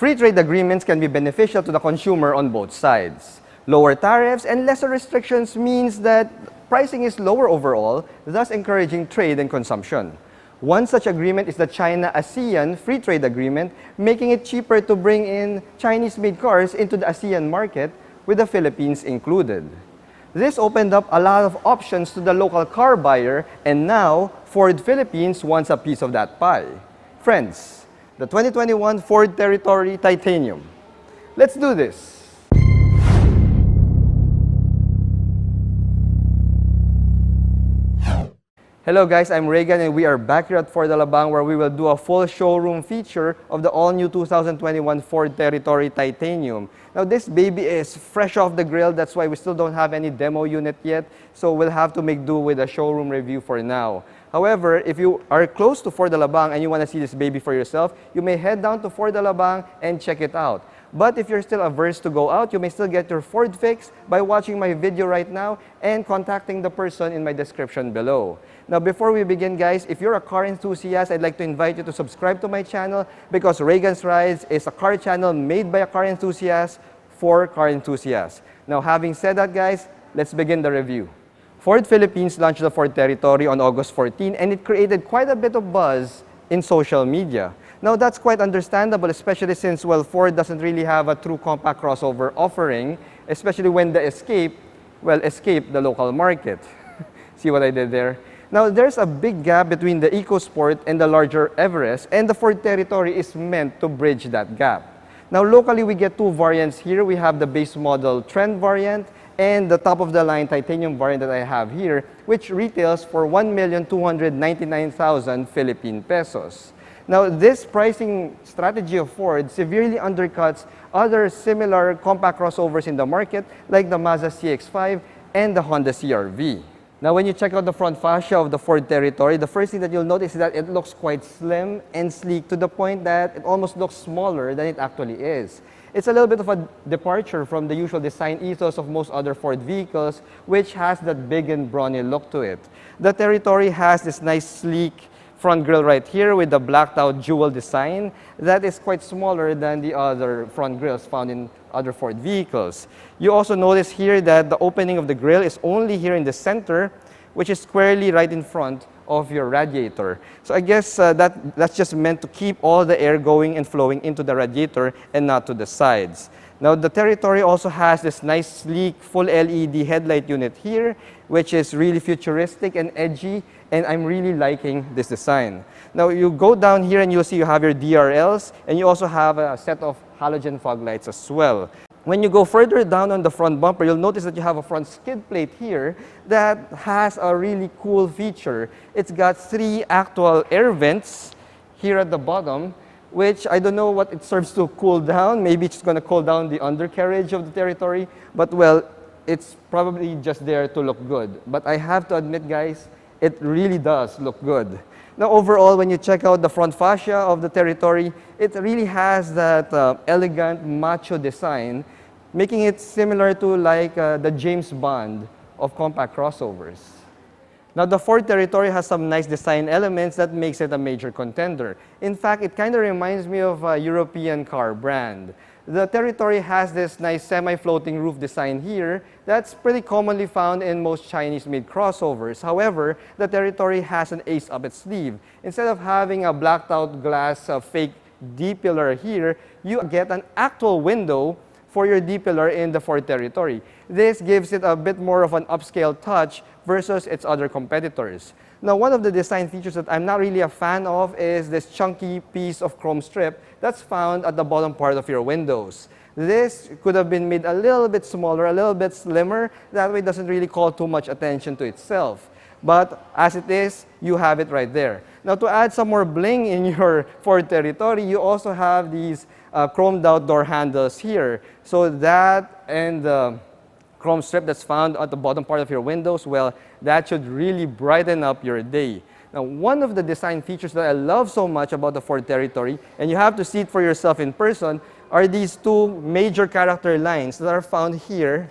Free trade agreements can be beneficial to the consumer on both sides. Lower tariffs and lesser restrictions means that pricing is lower overall, thus encouraging trade and consumption. One such agreement is the China-ASEAN Free Trade Agreement, making it cheaper to bring in Chinese-made cars into the ASEAN market, with the Philippines included. This opened up a lot of options to the local car buyer, and now Ford Philippines wants a piece of that pie. Friends, the 2021 Ford Territory Titanium. Let's do this! Hello guys, I'm Reagan and we are back here at Ford Alabang where we will do a full showroom feature of the all-new 2021 Ford Territory Titanium. Now this baby is fresh off the grill, that's why we still don't have any demo unit yet, so we'll have to make do with a showroom review for now. However, if you are close to Ford Alabang and you want to see this baby for yourself, you may head down to Ford Alabang and check it out. But if you're still averse to go out, you may still get your Ford fix by watching my video right now and contacting the person in my description below. Now, before we begin, guys, if you're a car enthusiast, I'd like to invite you to subscribe to my channel because Reagan's Rides is a car channel made by a car enthusiast for car enthusiasts. Now, having said that, guys, let's begin the review. Ford Philippines launched the Ford Territory on August 14 and it created quite a bit of buzz in social media. Now, that's quite understandable, especially since, well, Ford doesn't really have a true compact crossover offering, especially when the Escape, well, escaped the local market. See what I did there? Now, there's a big gap between the EcoSport and the larger Everest, and the Ford Territory is meant to bridge that gap. Now, locally, we get two variants here. We have the base model Trend variant and the top-of-the-line titanium variant that I have here, which retails for 1,299,000 Philippine pesos. Now, this pricing strategy of Ford severely undercuts other similar compact crossovers in the market, like the Mazda CX-5 and the Honda CR-V. Now, when you check out the front fascia of the Ford Territory, the first thing that you'll notice is that it looks quite slim and sleek to the point that it almost looks smaller than it actually is. It's a little bit of a departure from the usual design ethos of most other Ford vehicles, which has that big and brawny look to it. The Territory has this nice sleek front grille right here with the blacked out jewel design that is quite smaller than the other front grilles found in other Ford vehicles. You also notice here that the opening of the grille is only here in the center, which is squarely right in front of your radiator. So I guess that's just meant to keep all the air going and flowing into the radiator and not to the sides. Now, the Territory also has this nice, sleek, full LED headlight unit here, which is really futuristic and edgy, and I'm really liking this design. Now, you go down here and you'll see you have your DRLs, and you also have a set of halogen fog lights as well. When you go further down on the front bumper, you'll notice that you have a front skid plate here that has a really cool feature. It's got 3 actual air vents here at the bottom, which I don't know what it serves to cool down. Maybe it's going to cool down the undercarriage of the Territory, but well, it's probably just there to look good. But I have to admit, guys, it really does look good. Now, overall, when you check out the front fascia of the Territory, it really has that elegant, macho design, making it similar to like the James Bond of compact crossovers. Now, the Ford Territory has some nice design elements that makes it a major contender. In fact, it kind of reminds me of a European car brand. The Territory has this nice semi-floating roof design here that's pretty commonly found in most Chinese-made crossovers. However, the Territory has an ace up its sleeve. Instead of having a blacked-out glass fake D-pillar here, you get an actual window for your D-pillar in the Ford Territory. This gives it a bit more of an upscale touch versus its other competitors. Now, one of the design features that I'm not really a fan of is this chunky piece of chrome strip that's found at the bottom part of your windows. This could have been made a little bit smaller, a little bit slimmer. That way it doesn't really call too much attention to itself. But as it is, you have it right there. Now, to add some more bling in your Ford Territory, you also have these chromed out door handles here. So that and the chrome strip that's found at the bottom part of your windows, well, that should really brighten up your day. Now, one of the design features that I love so much about the Ford Territory, and you have to see it for yourself in person, are these 2 major character lines that are found here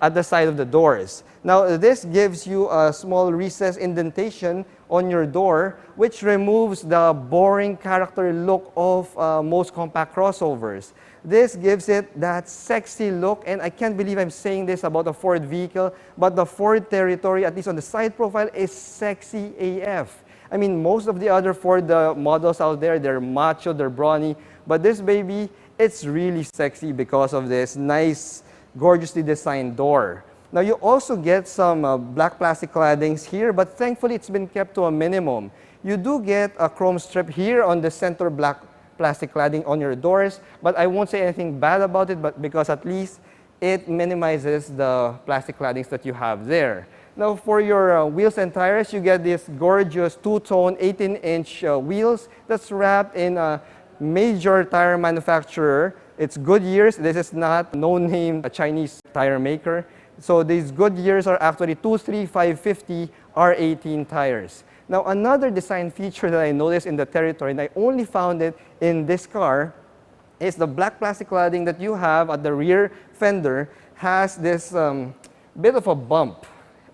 at the side of the doors. Now, this gives you a small recessed indentation on your door, which removes the boring character look of most compact crossovers. This gives it that sexy look, and I can't believe I'm saying this about a Ford vehicle, but the Ford Territory, at least on the side profile, is sexy AF. I mean, most of the other Ford models out there, they're macho, they're brawny, but this baby, it's really sexy because of this nice, gorgeously designed door. Now, you also get some black plastic claddings here, but thankfully it's been kept to a minimum. You do get a chrome strip here on the center black plastic cladding on your doors, but I won't say anything bad about it, but because at least it minimizes the plastic claddings that you have there. Now, for your wheels and tires, you get this gorgeous two-tone 18-inch wheels that's wrapped in a major tire manufacturer. It's Goodyear's. This is not no-name Chinese tire maker. So these Goodyear's are actually 23550 R18 tires. Now, another design feature that I noticed in the Territory, and I only found it in this car, is the black plastic cladding that you have at the rear fender has this bit of a bump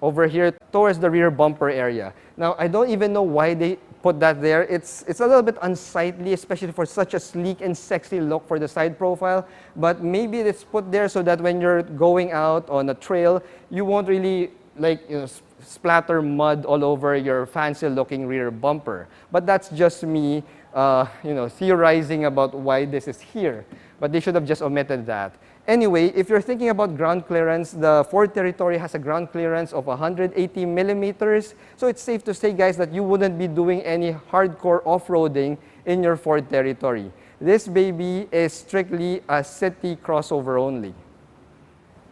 over here towards the rear bumper area. Now, I don't even know why they put that there. It's a little bit unsightly, especially for such a sleek and sexy look for the side profile, but maybe it's put there so that when you're going out on a trail, you won't really splatter mud all over your fancy looking rear bumper. But that's just me theorizing about why this is here. But they should have just omitted that. Anyway, if you're thinking about ground clearance, the Ford Territory has a ground clearance of 180 millimeters. So it's safe to say, guys, that you wouldn't be doing any hardcore off-roading in your Ford Territory. This baby is strictly a city crossover only.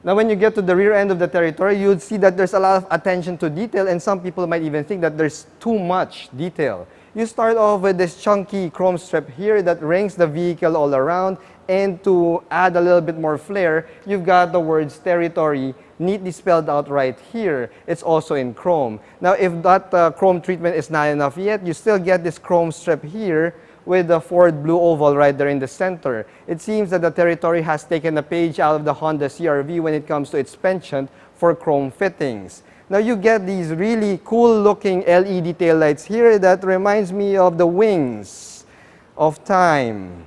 Now, when you get to the rear end of the Territory, you'll see that there's a lot of attention to detail, and some people might even think that there's too much detail. You start off with this chunky chrome strip here that rings the vehicle all around, and to add a little bit more flair, you've got the words Territory neatly spelled out right here. It's also in chrome. Now, if that chrome treatment is not enough yet, you still get this chrome strip here with the Ford blue oval right there in the center. It seems that the Territory has taken a page out of the Honda CR-V when it comes to its penchant for chrome fittings. Now, you get these really cool looking LED taillights here that reminds me of the wings of time.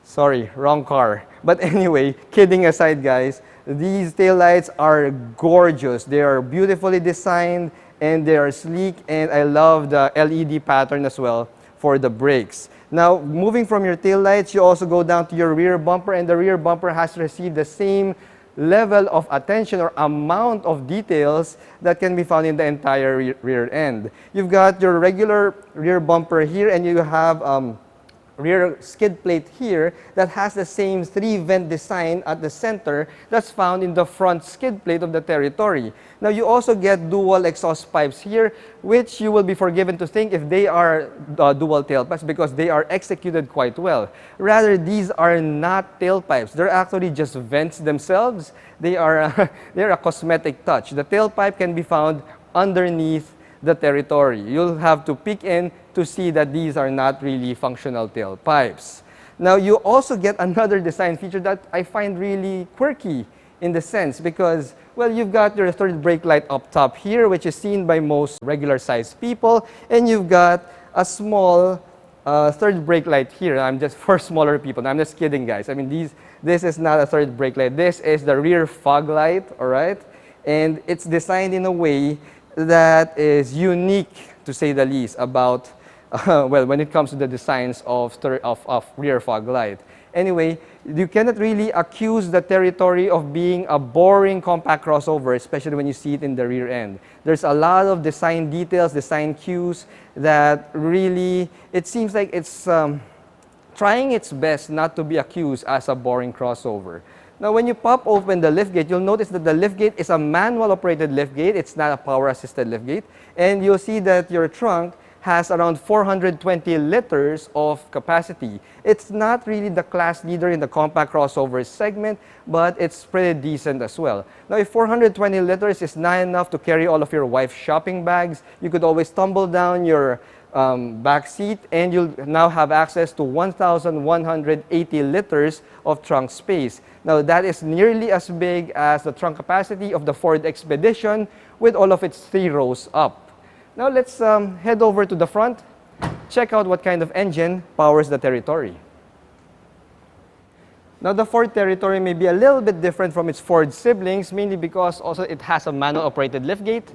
Sorry, wrong car. But anyway, kidding aside, guys, these taillights are gorgeous. They are beautifully designed and they are sleek, and I love the LED pattern as well for the brakes. Now, moving from your taillights, you also go down to your rear bumper, and the rear bumper has received the same level of attention or amount of details that can be found in the entire rear end. You've got your regular rear bumper here, and you have rear skid plate here that has the same 3-vent design at the center that's found in the front skid plate of the Territory. Now, you also get dual exhaust pipes here, which you will be forgiven to think if they are dual tailpipes because they are executed quite well. Rather, these are not tailpipes. They're actually just vents themselves. They're a cosmetic touch. The tailpipe can be found underneath the Territory. You'll have to peek in to see that these are not really functional tailpipes. Now, you also get another design feature that I find really quirky in the sense because, well, you've got your third brake light up top here, which is seen by most regular-sized people, and you've got a small third brake light here. I'm just for smaller people. I'm just kidding, guys. I mean, this is not a third brake light. This is the rear fog light, all right? And it's designed in a way that is unique, to say the least, about, well, when it comes to the designs of rear fog light. Anyway, you cannot really accuse the Territory of being a boring compact crossover, especially when you see it in the rear end. There's a lot of design details, design cues that really, it seems like it's trying its best not to be accused as a boring crossover. Now, when you pop open the liftgate, you'll notice that the liftgate is a manual-operated liftgate. It's not a power-assisted liftgate. And you'll see that your trunk has around 420 liters of capacity. It's not really the class leader in the compact crossover segment, but it's pretty decent as well. Now, if 420 liters is not enough to carry all of your wife's shopping bags, you could always tumble down your back seat, and you'll now have access to 1,180 liters of trunk space. Now that is nearly as big as the trunk capacity of the Ford Expedition with all of its 3 rows up. Now let's head over to the front, check out what kind of engine powers the Territory. Now the Ford Territory may be a little bit different from its Ford siblings, mainly because also it has a manual operated liftgate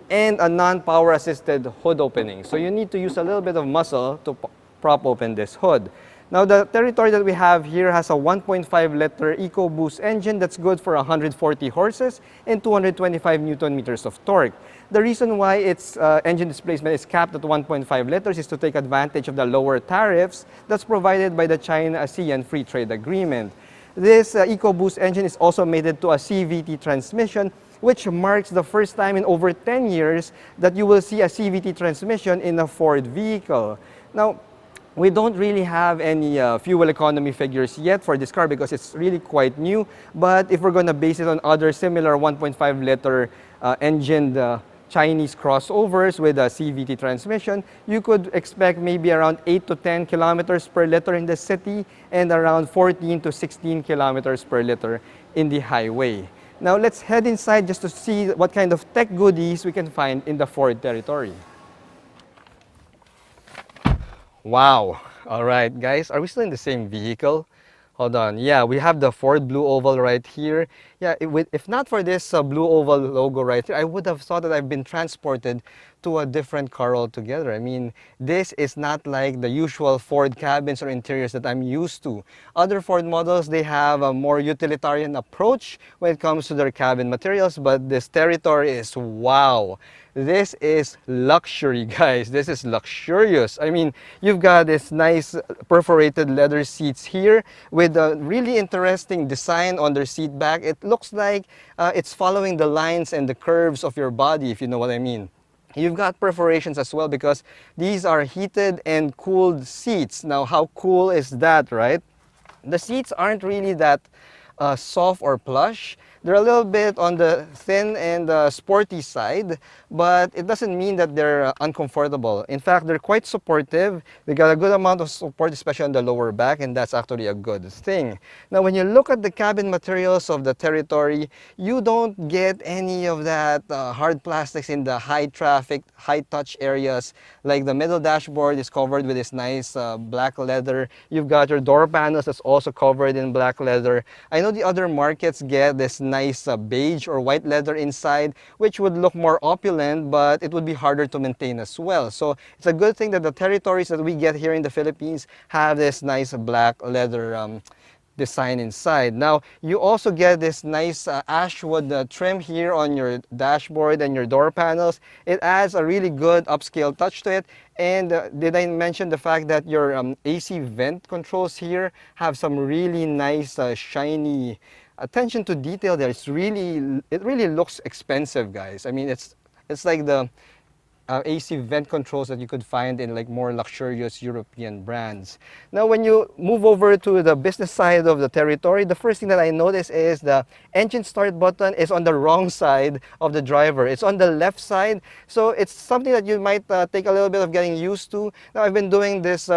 and a non-power assisted hood opening. So you need to use a little bit of muscle to prop open this hood. Now the Territory that we have here has a 1.5 liter Ecoboost engine that's good for 140 horses and 225 Newton meters of torque. The reason why its engine displacement is capped at 1.5 liters is to take advantage of the lower tariffs that's provided by the China-ASEAN Free Trade Agreement. This Ecoboost engine is also mated to a CVT transmission, which marks the first time in over 10 years that you will see a CVT transmission in a Ford vehicle. Now, we don't really have any fuel economy figures yet for this car because it's really quite new, but if we're going to base it on other similar 1.5 liter engined Chinese crossovers with a CVT transmission, you could expect maybe around 8 to 10 kilometers per liter in the city and around 14 to 16 kilometers per liter in the highway. Now let's head inside just to see what kind of tech goodies we can find in the Ford Territory. Wow. All right, guys, are we still in the same vehicle? Hold on. Yeah, we have the Ford Blue Oval right here. Yeah, if not for this Blue Oval logo right here, I would have thought that I've been transported to a different car altogether. I mean, this is not like the usual Ford cabins or interiors that I'm used to. Other Ford models, they have a more utilitarian approach when it comes to their cabin materials, but this Territory is wow. This is luxury, guys. This is luxurious. I mean, you've got this nice perforated leather seats here with a really interesting design on their seat back. It looks like it's following the lines and the curves of your body, if you know what I mean. You've got perforations as well because these are heated and cooled seats. Now, how cool is that, right? The seats aren't really that soft or plush. They're a little bit on the thin and sporty side, but it doesn't mean that they're uncomfortable. In fact, they're quite supportive. They got a good amount of support, especially on the lower back, and that's actually a good thing. Now, when you look at the cabin materials of the Territory, you don't get any of that hard plastics in the high traffic, high touch areas. Like the middle dashboard is covered with this nice black leather. You've got your door panels that's also covered in black leather. I know the other markets get this nice beige or white leather inside, which would look more opulent, but it would be harder to maintain as well. So it's a good thing that the Territories that we get here in the Philippines have this nice black leather design inside. Now, you also get this nice ashwood trim here on your dashboard and your door panels. It adds a really good upscale touch to it. And did I mention the fact that your AC vent controls here have some really nice shiny attention to detail there. It really looks expensive, guys. I mean, it's like the AC vent controls that you could find in like more luxurious European brands. Now, when you move over to the business side of the Territory, the first thing that I notice is the engine start button is on the wrong side of the driver. It's on the left side, so it's something that you might take a little bit of getting used to. Now, I've been doing this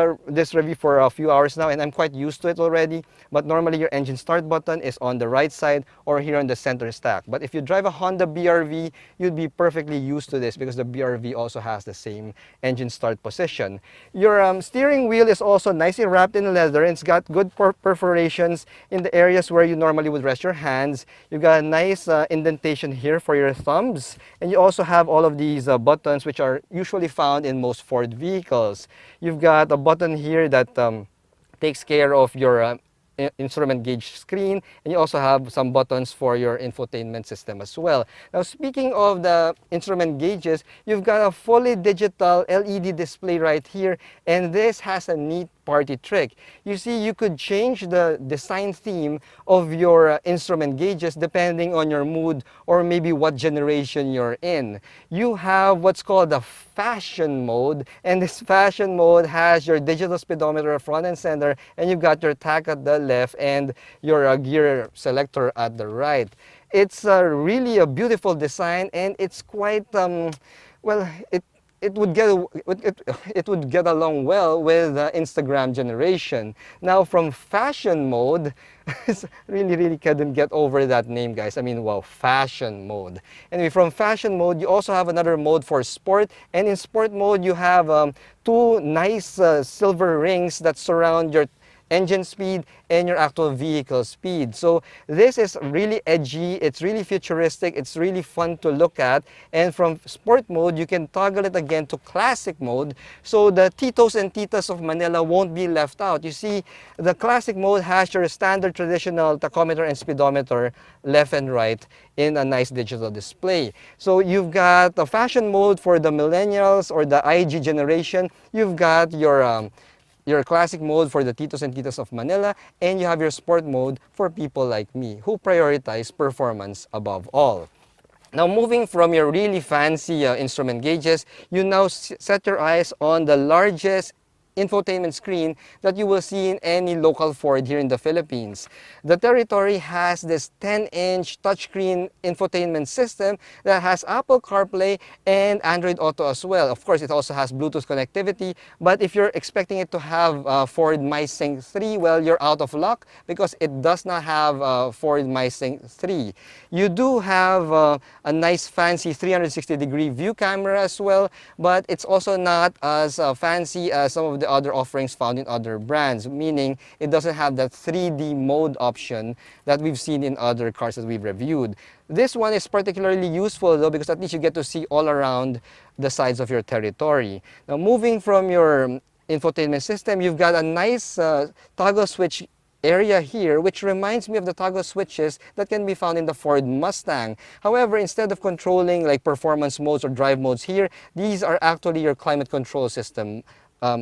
review for a few hours now, and I'm quite used to it already. But normally, your engine start button is on the right side or here on the center stack. But if you drive a Honda BRV, you'd be perfectly used to this because the BRV also has the same engine start position. Your steering wheel is also nicely wrapped in leather, and it's got good perforations in the areas where you normally would rest your hands. You've got a nice indentation here for your thumbs, and you also have all of these buttons which are usually found in most Ford vehicles. You've got a button here that takes care of your instrument gauge screen, and you also have some buttons for your infotainment system as well. Now, speaking of the instrument gauges, you've got a fully digital LED display right here, and this has a neat party trick. You see, you could change the design theme of your instrument gauges depending on your mood or maybe what generation you're in. You have what's called the fashion mode, and this fashion mode has your digital speedometer front and center, and you've got your tach at the left and your gear selector at the right. It's really a beautiful design, and it's quite well, it would get along well with the Instagram generation. Now from fashion mode, really couldn't get over that name, guys. I mean, wow, fashion mode. Anyway, from fashion mode, you also have another mode for sport, and in sport mode, you have two nice silver rings that surround your engine speed and your actual vehicle speed. So this is really edgy, it's really futuristic, it's really fun to look at. And from sport mode, you can toggle it again to classic mode, so the titos and titas of Manila won't be left out. You see, the classic mode has your standard traditional tachometer and speedometer left and right in a nice digital display. So you've got the fashion mode for the millennials or the IG generation. You've got your classic mode for the titos and titas of Manila, and you have your sport mode for people like me who prioritize performance above all. Now, moving from your really fancy instrument gauges, you now set your eyes on the largest infotainment screen that you will see in any local Ford here in the Philippines. The Territory has this 10-inch touchscreen infotainment system that has Apple CarPlay and Android Auto as well. Of course, it also has Bluetooth connectivity, but if you're expecting it to have Ford MySync 3, well, you're out of luck because it does not have Ford MySync 3. You do have a nice fancy 360-degree view camera as well, but it's also not as fancy as some of the other offerings found in other brands, meaning it doesn't have that 3D mode option that we've seen in other cars that we've reviewed. This one is particularly useful though because at least you get to see all around the sides of your Territory. Now, moving from your infotainment system, you've got a nice toggle switch area here, which reminds me of the toggle switches that can be found in the Ford Mustang. However, instead of controlling like performance modes or drive modes here, these are actually your climate control system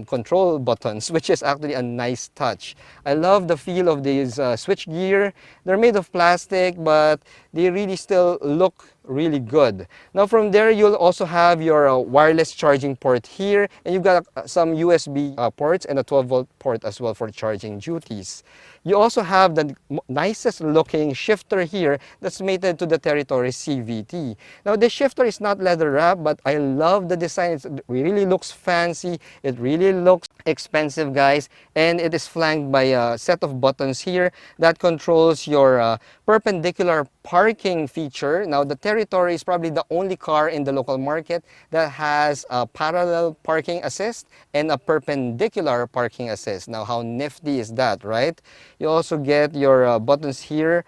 control buttons, which is actually a nice touch. I love the feel of these switch gear. They're made of plastic, but they really still look really good. Now from there, you'll also have your wireless charging port here, and you've got some USB ports and a 12-volt port as well for charging duties. You also have the nicest looking shifter here that's mated to the Territory CVT. Now the shifter is not leather wrapped, but I love the design. It really looks fancy. It really looks expensive, guys, and it is flanked by a set of buttons here that controls your perpendicular parking feature. Now the Territory is probably the only car in the local market that has a parallel parking assist and a perpendicular parking assist. Now how nifty is that, right? You also get your buttons here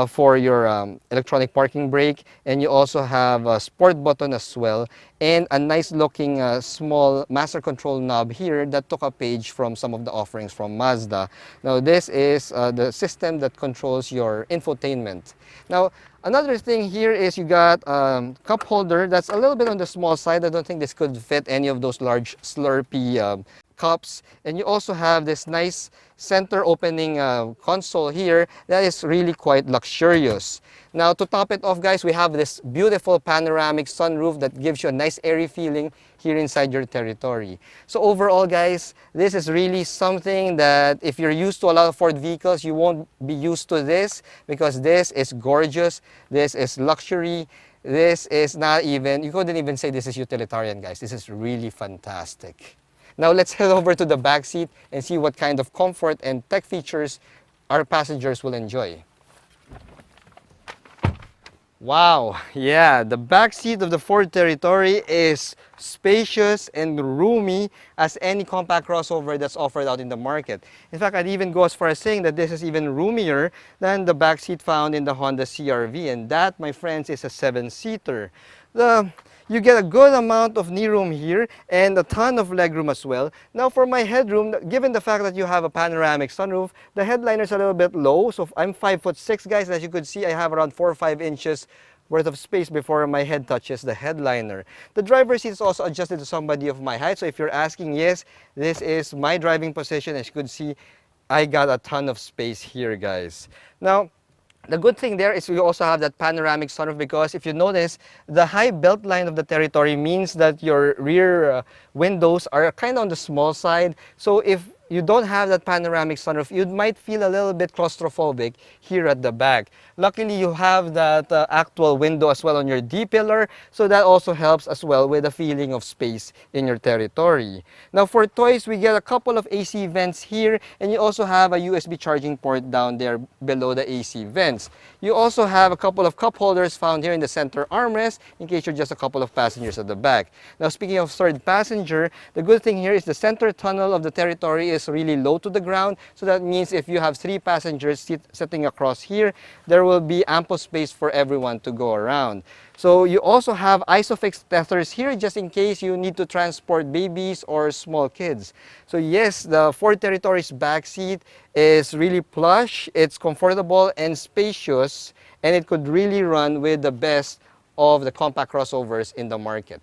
for your electronic parking brake, and you also have a sport button as well, and a nice looking small master control knob here that took a page from some of the offerings from Mazda. Now this is the system that controls your infotainment. Now another thing here is you got cup holder that's a little bit on the small side. I don't think this could fit any of those large Slurpee cups, and you also have this nice center opening console here that is really quite luxurious. Now to top it off, guys, we have this beautiful panoramic sunroof that gives you a nice airy feeling here inside your Territory. So overall, guys, this is really something that if you're used to a lot of Ford vehicles, you won't be used to this, because this is gorgeous, this is luxury, this is not even, you couldn't even say this is utilitarian, guys. This is really fantastic. Now let's head over to the back seat and see what kind of comfort and tech features our passengers will enjoy. Wow, yeah, the back seat of the Ford Territory is spacious and roomy as any compact crossover that's offered out in the market. In fact, I'd even go as far as saying that this is even roomier than the back seat found in the Honda CR-V, and that, my friends, is a 7-seater. You get a good amount of knee room here and a ton of legroom as well. Now for my headroom, given the fact that you have a panoramic sunroof, the headliner is a little bit low. So I'm 5'6", guys. As you could see, I have around 4 or 5 inches worth of space before my head touches the headliner. The driver's seat is also adjusted to somebody of my height. So if you're asking, yes, this is my driving position. As you could see, I got a ton of space here, guys. Now, the good thing there is we also have that panoramic sunroof, because if you notice, the high belt line of the Territory means that your rear windows are kind of on the small side. So if you don't have that panoramic sunroof, you might feel a little bit claustrophobic here at the back. Luckily, you have that actual window as well on your D-pillar, so that also helps as well with the feeling of space in your territory. Now for toys, we get a couple of AC vents here, and you also have a USB charging port down there below the AC vents. You also have a couple of cup holders found here in the center armrest in case you're just a couple of passengers at the back. Now speaking of third passenger, the good thing here is the center tunnel of the territory is really low to the ground, so that means if you have 3 passengers sitting across here, there will be ample space for everyone to go around. So you also have isofix tethers here just in case you need to transport babies or small kids. So yes, the Ford Territory's back seat is really plush, it's comfortable and spacious, and it could really run with the best of the compact crossovers in the market.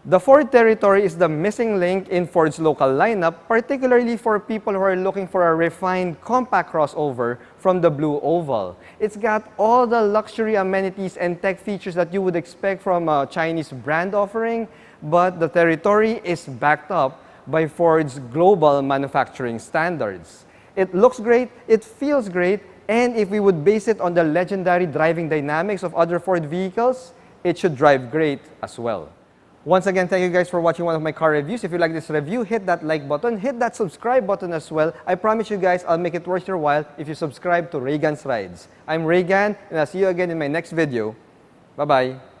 The Ford Territory is the missing link in Ford's local lineup, particularly for people who are looking for a refined compact crossover from the blue oval. It's got all the luxury amenities and tech features that you would expect from a Chinese brand offering, but the Territory is backed up by Ford's global manufacturing standards. It looks great, it feels great, and if we would base it on the legendary driving dynamics of other Ford vehicles, it should drive great as well. Once again, thank you guys for watching one of my car reviews. If you like this review, hit that like button, hit that subscribe button as well. I promise you guys I'll make it worth your while if you subscribe to Reagan's Rides. I'm Reagan, and I'll see you again in my next video. Bye-bye.